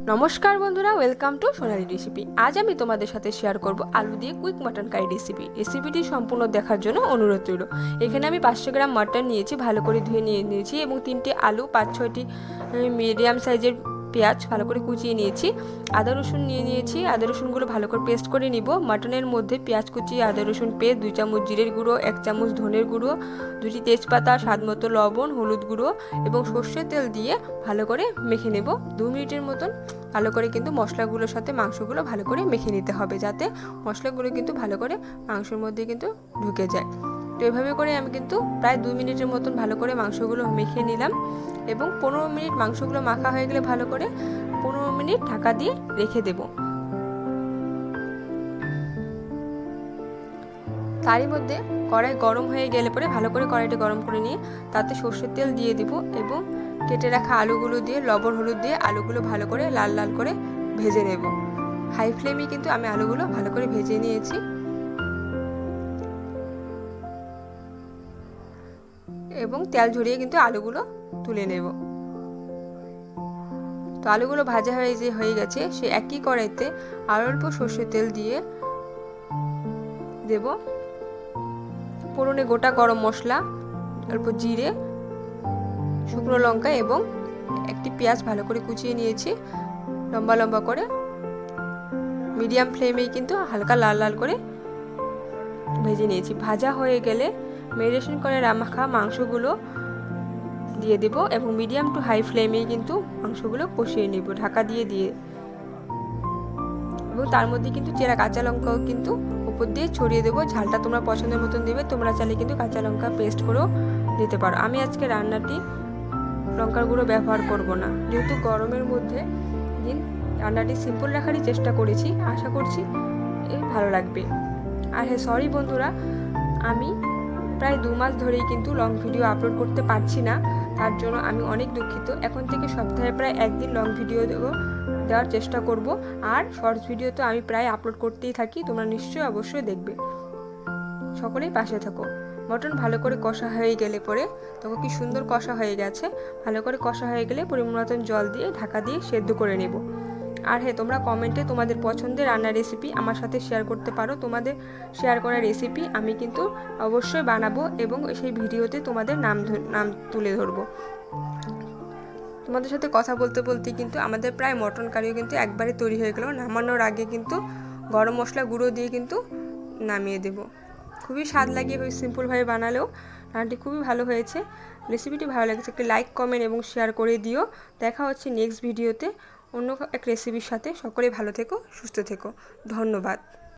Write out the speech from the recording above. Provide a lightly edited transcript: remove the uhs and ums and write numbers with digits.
নমস্কার বন্ধুরা, welcome to Sonali recipe. আজ আমি তোমাদের সাথে শেয়ার করব আলু দিয়ে কুইক মাটন কারি রেসিপিটি সম্পূর্ণ দেখার জন্য অনুরোধ রইল। এখানে আমি 500 গ্রাম মাটন নিয়েছি, ভালো করে ধুয়ে নিয়েছি এবং 3টে আলু, 5-6টি মিডিয়াম সাইজের পেঁয়াজ ভালো করে কুচিয়ে নিয়েছি। আদা রসুন নিয়েছি, আদা রসুনগুলো ভালো করে পেস্ট করে নিব। মাটনের মধ্যে পেঁয়াজ কুচি, আদা রসুন পেস্ট, 2 চামচ জিরের গুঁড়ো, 1 চামচ ধনের গুঁড়ো, 2টি তেজপাতা, স্বাদ মতো লবণ, হলুদ গুঁড়ো এবং সর্ষের তেল দিয়ে ভালো করে মেখে নেব 2 মিনিটের মতন। ভালো করে কিন্তু মশলাগুলোর সাথে মাংসগুলো ভালো করে মেখে নিতে হবে, যাতে মশলাগুলো কিন্তু ভালো করে মাংসের মধ্যে কিন্তু ঢুকে যায়। তো এভাবে করে আমি কিন্তু প্রায় 2 মিনিটের মতন ভালো করে মাংসগুলো মেখে নিলাম এবং 15 মিনিট মাংসগুলো মাখা হয়ে গেলে ভালো করে 15 মিনিট ঢাকা দিয়ে রেখে দেব। তারই মধ্যে কড়াই গরম হয়ে গেলে পরে ভালো করে কড়াইটা গরম করে নিয়ে তাতে সর্ষের তেল দিয়ে দিব এবং কেটে রাখা আলুগুলো দিয়ে লবণ হলুদ দিয়ে আলুগুলো ভালো করে লাল লাল করে ভেজে নেব। হাই ফ্লেমে কিন্তু আমি আলুগুলো ভালো করে ভেজে নিয়েছি এবং তেল ঝরিয়ে কিন্তু আলুগুলো তুলে নেব। তো আলুগুলো ভাজা হয়ে গেছে, সে একই কড়াইতে আর অল্প সর্ষের তেল দিয়ে দেব ফোড়নে গোটা গরম মশলা, অল্প জিরে, শুকনো লঙ্কা এবং একটি পেঁয়াজ ভালো করে কুচিয়ে নিয়েছি লম্বা লম্বা করে। মিডিয়াম ফ্লেমেই কিন্তু হালকা লাল লাল করে ভেজে নিয়েছি। ভাজা হয়ে গেলে ম্যারিনেশন করে রাখা মাংসগুলো দিয়ে দেব এবং মিডিয়াম টু হাই ফ্লেমেই কিন্তু মাংসগুলো কষিয়ে নেব ঢাকা দিয়ে এবং তার মধ্যে কিন্তু চেরা কাঁচা লঙ্কাও কিন্তু উপর দিয়ে ছড়িয়ে দেবো। ঝালটা তোমরা পছন্দের মতন দেবে, তোমরা চাইলে কিন্তু কাঁচা লঙ্কা পেস্ট করেও দিতে পারো। আমি আজকে রান্নাটি লঙ্কার গুঁড়ো ব্যবহার করব না, যেহেতু গরমের মধ্যে রান্নাটি সিম্পল রাখারই চেষ্টা করেছি। আশা করছি ভালো লাগবে। আর হ্যাঁ, সরি বন্ধুরা, আমি প্রায় 2 মাস ধরেই কিন্তু লং ভিডিও আপলোড করতে পারছি না, তার জন্য আমি অনেক দুঃখিত। এখন থেকে সপ্তাহে প্রায় একদিন লং ভিডিও দেওয়ার চেষ্টা করব। আর শর্টস ভিডিও তো আমি প্রায় আপলোড করতেই থাকি, তোমরা নিশ্চয়ই অবশ্যই দেখবে। সকলেই পাশে থাকো। মটন ভালো করে কষা হয়ে গেলে পরে তখন কি সুন্দর কষা হয়ে গেছে। ভালো করে কষা হয়ে গেলে পরিমাণ মতন জল দিয়ে ঢাকা দিয়ে সেদ্ধ করে নেব। আর হ্যাঁ, তোমরা কমেন্টে তোমাদের পছন্দের রান্নার রেসিপি আমার সাথে শেয়ার করতে পারো। তোমাদের শেয়ার করা রেসিপি আমি কিন্তু অবশ্যই বানাবো এবং সেই ভিডিওতে তোমাদের নাম তুলে ধরবো। তোমাদের সাথে কথা বলতে বলতে কিন্তু আমাদের প্রায় মটন কারিও কিন্তু একবারে তৈরি হয়ে গেল। নামানোর আগে কিন্তু গরম মশলা গুঁড়ো দিয়ে কিন্তু নামিয়ে দেব। খুবই স্বাদ লাগে, সিম্পলভাবে বানালেও রান্নাটি খুবই ভালো হয়েছে। রেসিপিটি ভালো লাগছে একটি লাইক, কমেন্ট এবং শেয়ার করে দিও। দেখা হচ্ছে নেক্সট ভিডিওতে অন্য এক রেসিপির সাথে। সকলে ভালো থেকো, সুস্থ থেকো। ধন্যবাদ।